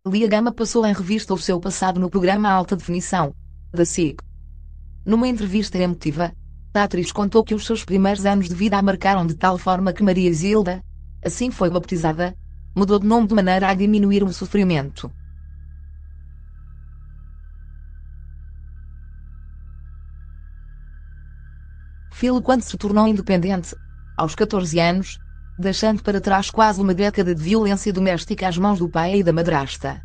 Lia Gama passou em revista o seu passado no programa Alta Definição, da SIC. Numa entrevista emotiva, a atriz contou que os seus primeiros anos de vida a marcaram de tal forma que Maria Zilda, assim foi batizada, mudou de nome de maneira a diminuir o sofrimento. Filo quando se tornou independente, aos 14 anos, deixando para trás quase uma década de violência doméstica às mãos do pai e da madrasta.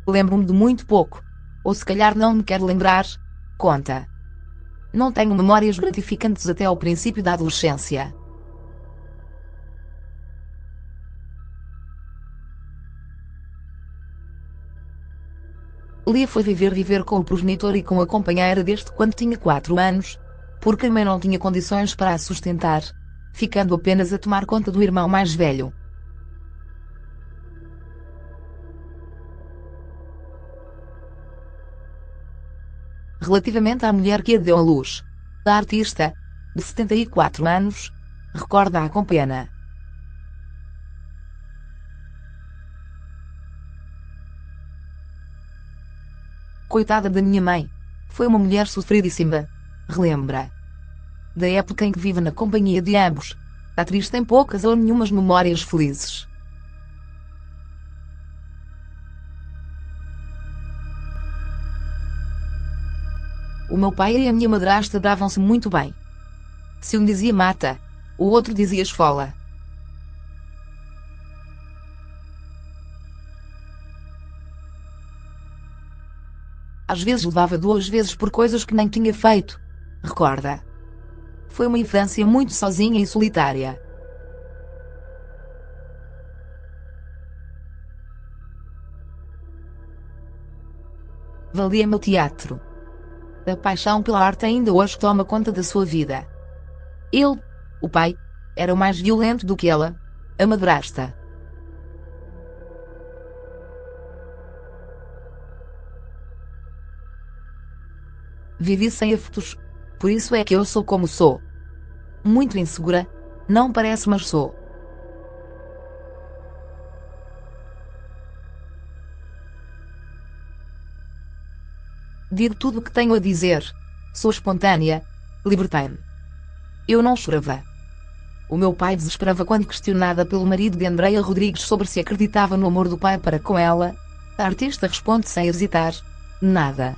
Lembro-me de muito pouco, ou se calhar não me quero lembrar, conta. Não tenho memórias gratificantes até ao princípio da adolescência. Lia foi viver com o progenitor e com a companheira desde quando tinha 4 anos, porque a mãe não tinha condições para a sustentar, ficando apenas a tomar conta do irmão mais velho. Relativamente à mulher que a deu à luz, a artista, de 74 anos, recorda-a com pena. Coitada da minha mãe, foi uma mulher sofridíssima, relembra. Da época em que vive na companhia de ambos, a atriz tem poucas ou nenhumas memórias felizes. O meu pai e a minha madrasta davam-se muito bem. Se um dizia mata, o outro dizia esfola. Às vezes levava 2 vezes por coisas que nem tinha feito, recorda. Foi uma infância muito sozinha e solitária. Valia-me o teatro. A paixão pela arte ainda hoje toma conta da sua vida. Ele, o pai, era mais violento do que ela, a madrasta. Vivi sem afetos, por isso é que eu sou como sou. Muito insegura, não parece, mas sou. Digo tudo o que tenho a dizer. Sou espontânea. Libertei-me. Eu não chorava. O meu pai desesperava quando questionada pelo marido de Andreia Rodrigues sobre se acreditava no amor do pai para com ela. A artista responde sem hesitar: nada.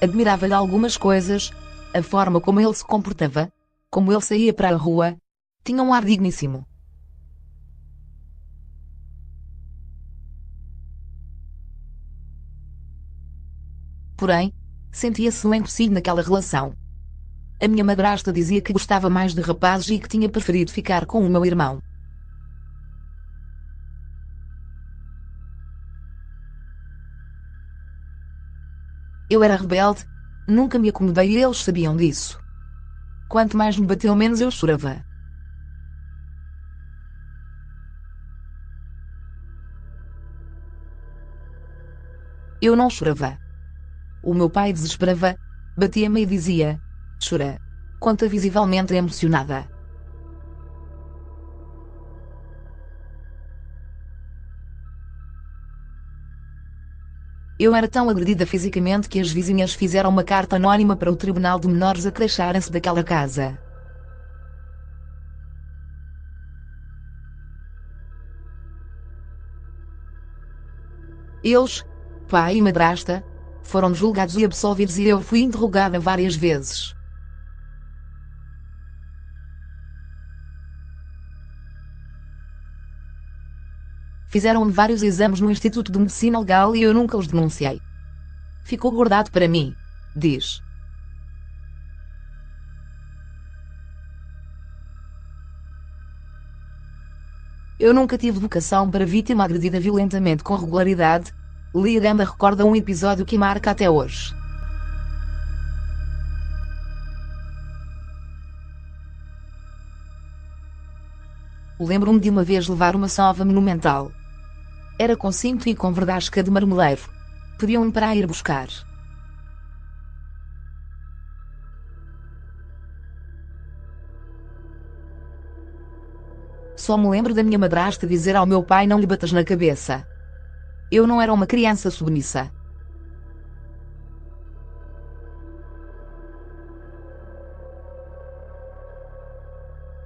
Admirava-lhe algumas coisas, a forma como ele se comportava, como ele saía para a rua, tinha um ar digníssimo. Porém, sentia-se um empecilho naquela relação. A minha madrasta dizia que gostava mais de rapazes e que tinha preferido ficar com o meu irmão. Eu era rebelde, nunca me acomodei e eles sabiam disso. Quanto mais me bateu, menos eu chorava. Eu não chorava. O meu pai desesperava, batia-me e dizia: chora. Conta visivelmente emocionada. Eu era tão agredida fisicamente que as vizinhas fizeram uma carta anónima para o Tribunal de Menores a queixarem-se daquela casa. Eles, pai e madrasta, foram julgados e absolvidos e eu fui interrogada várias vezes. Fizeram-me vários exames no Instituto de Medicina Legal e eu nunca os denunciei. Ficou guardado para mim, diz. Eu nunca tive vocação para vítima agredida violentamente com regularidade. Lia Gama recorda um episódio que marca até hoje. Lembro-me de uma vez levar uma sova monumental. Era com cinto e com verdasca de marmeleiro. Pediam-me para a ir buscar. Só me lembro da minha madrasta dizer ao meu pai: não lhe batas na cabeça. Eu não era uma criança submissa.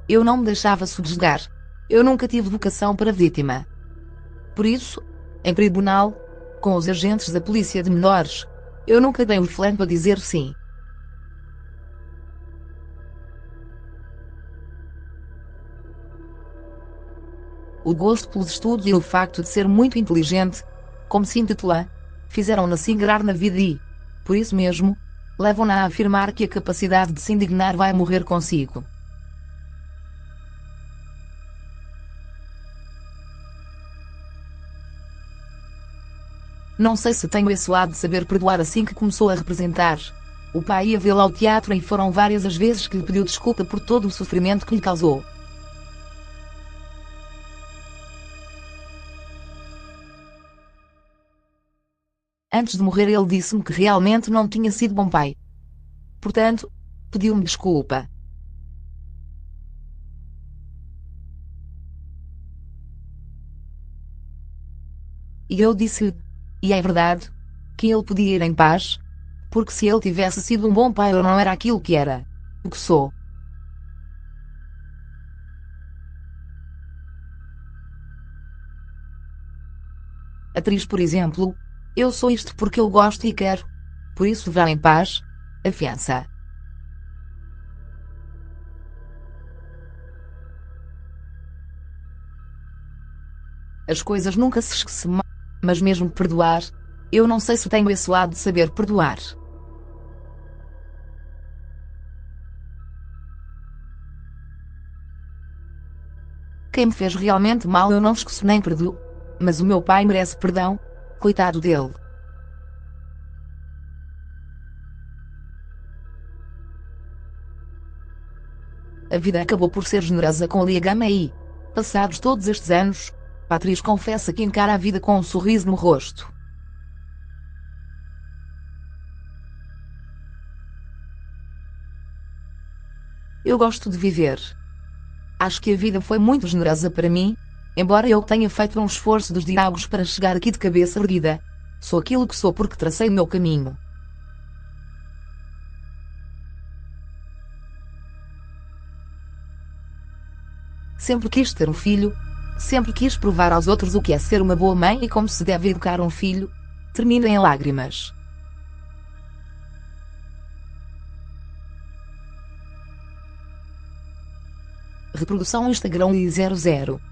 Eu não me deixava subjugar. Eu nunca tive vocação para vítima. Por isso, em tribunal, com os agentes da polícia de menores, eu nunca dei o flanco a dizer sim. O gosto pelos estudos e o facto de ser muito inteligente, como se intitula, fizeram-na se ingrar na vida e, por isso mesmo, levam-na a afirmar que a capacidade de se indignar vai morrer consigo. Não sei se tenho esse lado de saber perdoar assim que começou a representar. O pai ia vê-la ao teatro e foram várias as vezes que lhe pediu desculpa por todo o sofrimento que lhe causou. Antes de morrer ele disse-me que realmente não tinha sido bom pai. Portanto, pediu-me desculpa. E eu disse-lhe, e é verdade, que ele podia ir em paz, porque se ele tivesse sido um bom pai eu não era aquilo que era, o que sou. Atriz, por exemplo, eu sou isto porque eu gosto e quero. Por isso vá em paz, afiança. As coisas nunca se esquecem, mas mesmo perdoar, eu não sei se tenho esse lado de saber perdoar. Quem me fez realmente mal eu não esqueço nem perdoo. Mas o meu pai merece perdão, coitado dele. A vida acabou por ser generosa com Liagama e, passados todos estes anos, a atriz confessa que encara a vida com um sorriso no rosto. Eu gosto de viver. Acho que a vida foi muito generosa para mim, embora eu tenha feito um esforço dos diabos para chegar aqui de cabeça erguida. Sou aquilo que sou porque tracei o meu caminho. Sempre quis ter um filho, sempre quis provar aos outros o que é ser uma boa mãe e como se deve educar um filho. Termina em lágrimas. Reprodução Instagram e 00.